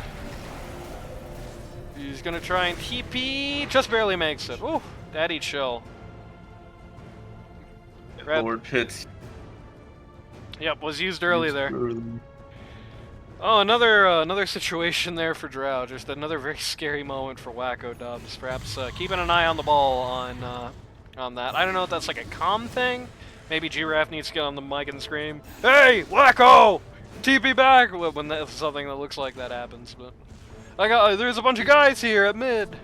He's gonna try and TP. Just barely makes it. Ooh, daddy chill. Lord Pit. Yep, was used early there. Oh, another situation there for Drow. Just another very scary moment for Wacko Dubs. Perhaps keeping an eye on the ball on that. I don't know if that's like a comm thing. Maybe GRaff needs to get on the mic and scream, "Hey, Wacko! TP back!" when that's something that looks like that happens. But there's a bunch of guys here at mid.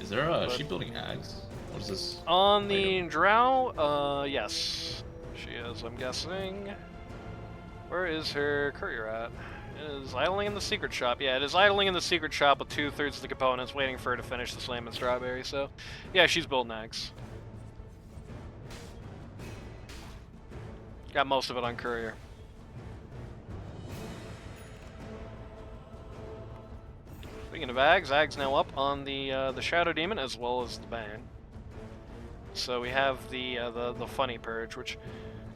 Is there is she building Ags? What is this? On the item? drow, yes. She is, I'm guessing. Where is her courier at? It is idling in the secret shop. Yeah, it is idling in the secret shop with 2/3 of the components waiting for her to finish the slam and strawberry, so yeah, she's building eggs. Got most of it on courier. Speaking of Ags, Ag's now up on the Shadow Demon as well as the Bane. So we have the funny purge, which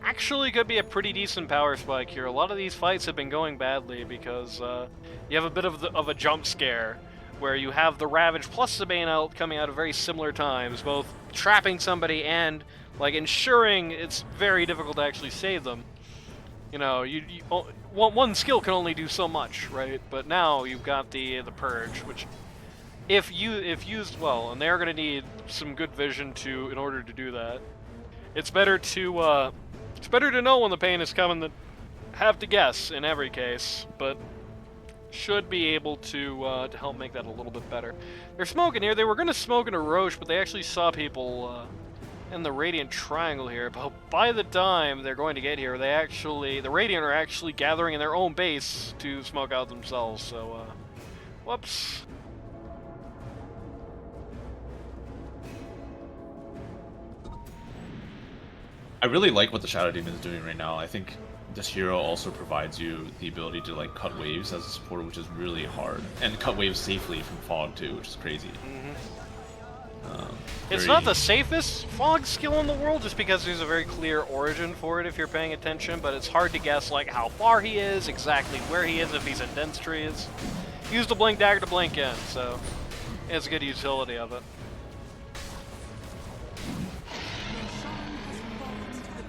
actually could be a pretty decent power spike here. A lot of these fights have been going badly because you have a bit of a jump scare where you have the Ravage plus the Bane out coming out at very similar times, both trapping somebody and like ensuring it's very difficult to actually save them. You know, one skill can only do so much, right? But now you've got the purge, which if used well, and they're going to need some good vision in order to do that. It's better to know when the pain is coming than have to guess in every case, but should be able to help make that a little bit better. They're smoking here. They were going to smoke in a Roche, but they actually saw people in the Radiant Triangle here. But by the time they're going to get here, the Radiant are actually gathering in their own base to smoke out themselves. So, whoops. I really like what the Shadow Demon is doing right now. I think this hero also provides you the ability to like cut waves as a supporter, which is really hard, and cut waves safely from fog too, which is crazy. It's not the safest fog skill in the world, just because there's a very clear origin for it if you're paying attention, but it's hard to guess like how far he is, exactly where he is, if he's in dense trees. Use the blink dagger to blink in, so it's a good utility of it.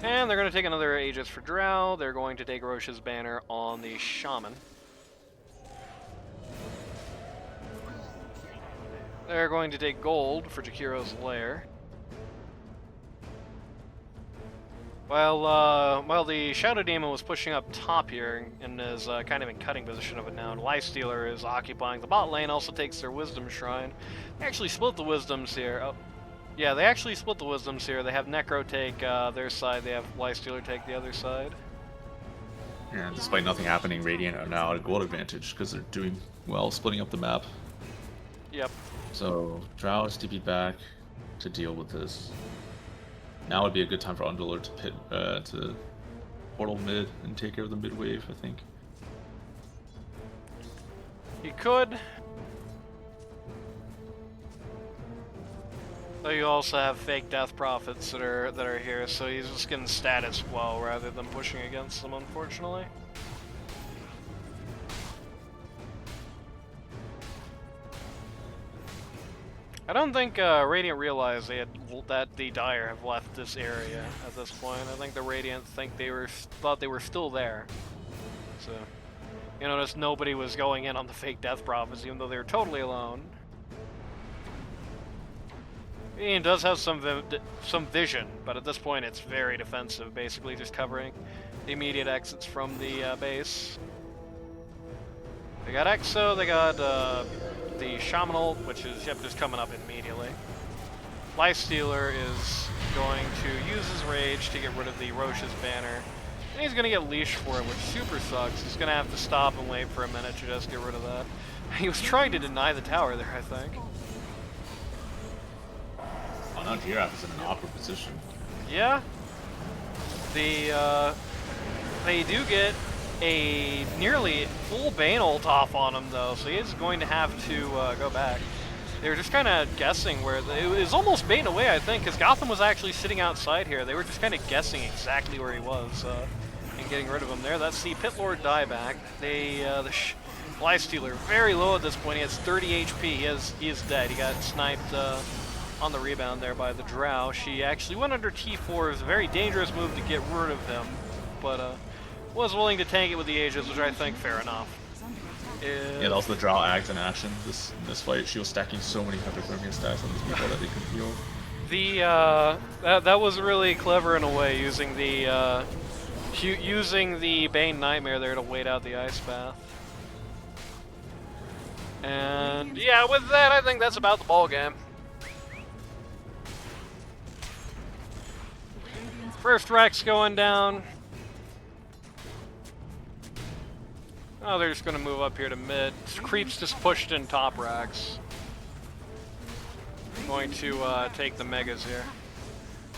And they're going to take another Aegis for Drow. They're going to take Roche's banner on the Shaman. They're going to take gold for Jakiro's lair. While the Shadow Demon was pushing up top here and is kind of in cutting position of it now, and Lifestealer is occupying the bot lane, also takes their Wisdom Shrine. They actually split the Wisdoms here. Oh, yeah, they actually split the Wisdoms here. They have Necro take their side, they have Lifestealer take the other side. Yeah, despite nothing happening, Radiant are now at a gold advantage because they're doing well splitting up the map. Yep. So, Drow is TP'd back to deal with this. Now would be a good time for Underlord to portal mid and take care of the mid wave, I think. He could. Though you also have fake death prophets that are here, so he's just getting status quo rather than pushing against them, unfortunately. I don't think Radiant realized that the Dire have left this area at this point. I think the Radiant thought they were still there. So, you notice nobody was going in on the fake death prophets, even though they were totally alone. Radiant does have some vision, but at this point it's very defensive, basically just covering the immediate exits from the base. They got Exo, they got the Shamanal, which is just coming up immediately. Lifestealer is going to use his rage to get rid of the Roche's banner. And he's going to get leashed for it, which super sucks. He's going to have to stop and wait for a minute to just get rid of that. He was trying to deny the tower there, I think. Oh, now GRaff is in an awkward position. Yeah. They do get a nearly full Bane ult off on him, though, so he is going to have to go back. They were just kind of guessing where... It was almost Bane away, I think, because Gotham was actually sitting outside here. They were just kind of guessing exactly where he was and getting rid of him there. That's the Pit Lord dieback. The Lifestealer, very low at this point. He has 30 HP. He is dead. He got sniped on the rebound there by the Drow. She actually went under T4. It was a very dangerous move to get rid of him, but was willing to tank it with the Aegis, which I think fair enough. Yeah, that was the Drow Ags in action in this fight. She was stacking so many hypothermia stacks on these people that they couldn't heal. That was really clever in a way, using the Bane Nightmare there to wait out the Ice Path. And yeah, with that, I think that's about the ball game. First Rex going down. Oh, they're just going to move up here to mid. Creeps just pushed in top Rex. Going to take the Megas here.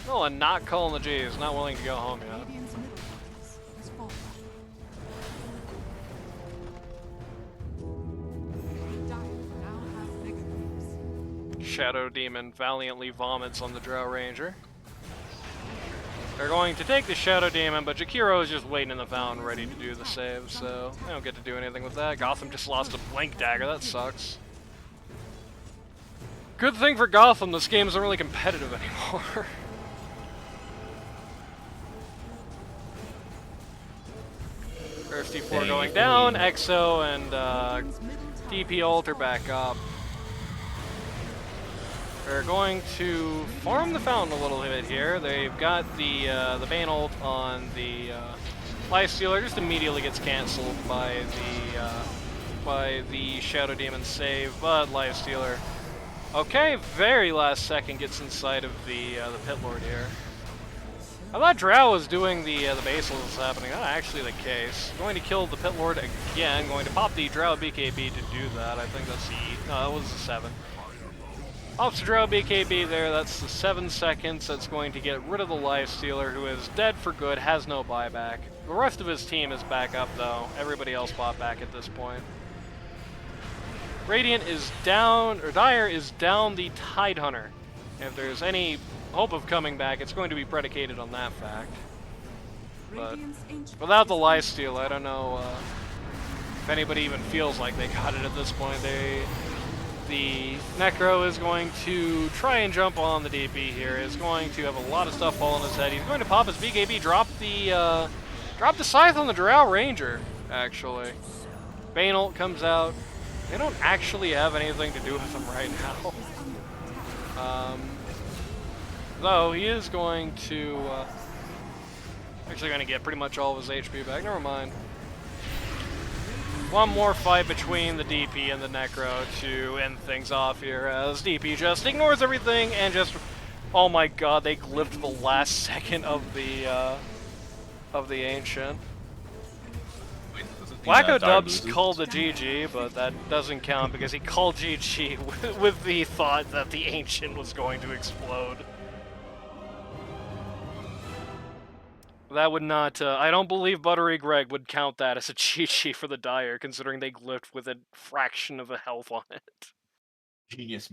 Oh, and not calling the G's. Not willing to go home yet. Radiant's middle barracks has fallen. Dire now have mega creeps. Shadow Demon valiantly vomits on the Drow Ranger. They're going to take the Shadow Demon, but Jakiro is just waiting in the fountain ready to do the save, so they don't get to do anything with that. Gotham just lost a Blink Dagger, that sucks. Good thing for Gotham, this game isn't really competitive anymore. First D4 going down, Exo and DP ult are back up. They're going to farm the fountain a little bit here. They've got the Bane ult on the Lifestealer. Just immediately gets canceled by the Shadow Demon save, but Lifestealer, okay, very last second gets inside of the Pit Lord here. I thought Drow was doing the basal was happening. Not actually the case. Going to kill the Pit Lord again. Going to pop the Drow BKB to do that. I think that's the no, that was the 7. Pops the Drow BKB there. That's the 7 seconds. That's going to get rid of the Lifestealer, who is dead for good, has no buyback. The rest of his team is back up though. Everybody else bought back at this point. Radiant is down, or Dire is down the Tidehunter. If there's any hope of coming back, it's going to be predicated on that fact. But Radiant's ancient without the is Lifesteal, I don't know if anybody even feels like they got it at this point. The Necro is going to try and jump on the DP here. Is going to have a lot of stuff fall on his head. He's going to pop his BKB, drop the Scythe on the Drow Ranger, actually. Bane ult comes out. They don't actually have anything to do with him right now. Though he is going to actually going to get pretty much all of his HP back. Never mind. One more fight between the DP and the Necro to end things off here, as DP just ignores everything and just, oh my god, they glyphed the last second of the Ancient. Wacko Dubs called the GG, but that doesn't count because he called GG with the thought that the Ancient was going to explode. That would not, I don't believe Buttery Greg would count that as a GG for the Dire, considering they glyphed with a fraction of a health on it. Genius.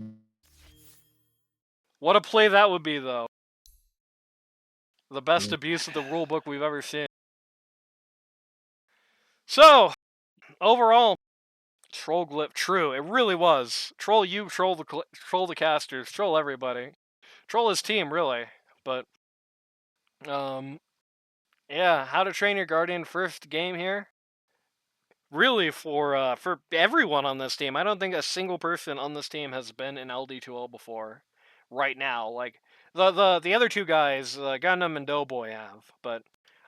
What a play that would be, though. The best abuse of the rulebook we've ever seen. So, overall, troll glyph, true, it really was. Troll you, troll the casters, troll everybody. Troll his team, really. But, yeah, How to Train Your Guardian first game here. Really, for everyone on this team, I don't think a single person on this team has been in LD2L before. Right now, like the other two guys, Gundam and Doughboy have, but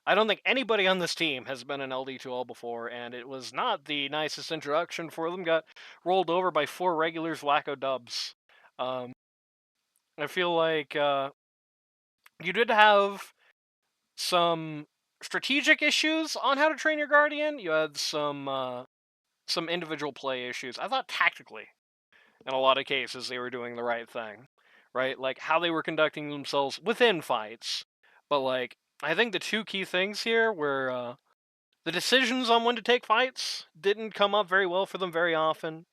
I don't think anybody on this team has been in LD2L before, and it was not the nicest introduction for them. Got rolled over by 4 regulars, Wacko Dubs. I feel like you did have some strategic issues on How to Train Your Guardian. You had some individual play issues. I thought tactically, in a lot of cases, they were doing the right thing, right? Like how they were conducting themselves within fights. But like, I think the 2 key things here were the decisions on when to take fights didn't come up very well for them very often.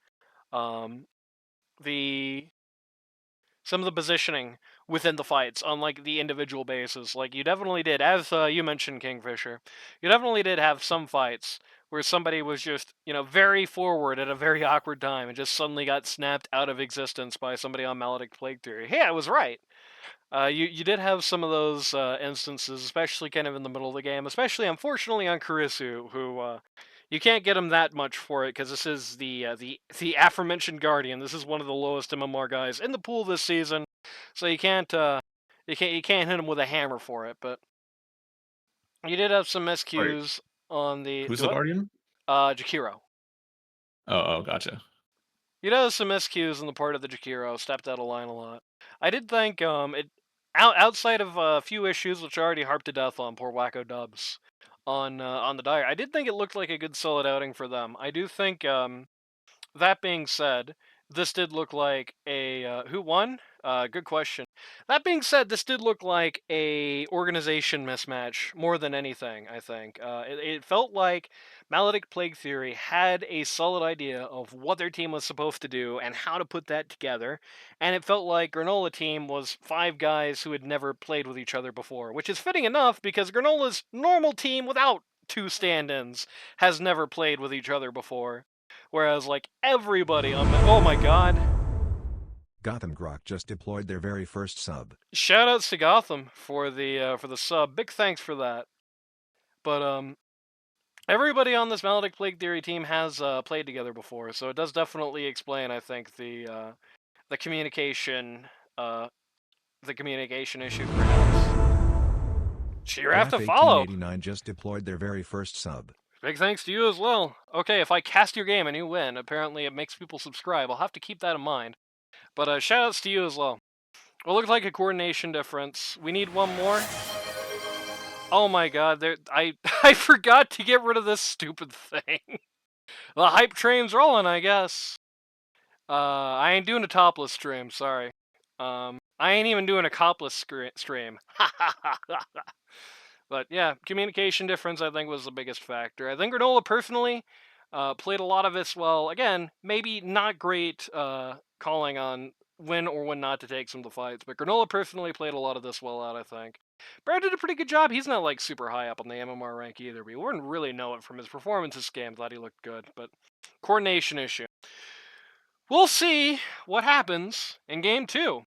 Some of the positioning within the fights on like the individual bases, like you definitely did, as you mentioned, Kingfisher, you definitely did have some fights where somebody was just, very forward at a very awkward time and just suddenly got snapped out of existence by somebody on Maledict Plague Theory. Hey, I was right. You did have some of those instances, especially kind of in the middle of the game, especially unfortunately on Kurisu, who you can't get him that much for it because this is the aforementioned Guardian. This is one of the lowest MMR guys in the pool this season, so you can't hit him with a hammer for it. But you did have some miscues on the Who's the Guardian? Jakiro. Oh, gotcha. You know, some miscues on the part of the Jakiro, stepped out of line a lot. I did think outside of a few issues which I already harped to death on, poor Wacko Dubs, on the Dire, I did think it looked like a good solid outing for them. I do think, that being said, this did look like a who won? Good question. That being said, this did look like a organization mismatch more than anything. I think it felt like Maledict Plague Theory had a solid idea of what their team was supposed to do and how to put that together, and it felt like Granola team was 5 guys who had never played with each other before, which is fitting enough because Granola's normal team without 2 stand-ins has never played with each other before. Whereas, like, everybody on oh my god. Gotham Grok just deployed their very first sub. Shoutouts to Gotham for the sub. Big thanks for that. But everybody on this Maledict Plague Theory team has played together before, so it does definitely explain, I think, the communication issue perhaps. GRaff to follow. 1889 just deployed their very first sub. Big thanks to you as well. Okay, if I cast your game and you win, apparently it makes people subscribe. I'll have to keep that in mind. But shoutouts to you as well. It looks like a coordination difference. We need one more. Oh my god, I forgot to get rid of this stupid thing. The hype train's rolling, I guess. I ain't doing a topless stream, sorry. I ain't even doing a copless stream. But yeah, communication difference I think was the biggest factor. I think Granola personally played a lot of this well. Again, maybe not great calling on when or when not to take some of the fights, but Granola personally played a lot of this well out, I think. Brad did a pretty good job. He's not like super high up on the MMR rank either, but you wouldn't really know it from his performance this game. Thought he looked good, but coordination issue. We'll see what happens in game 2.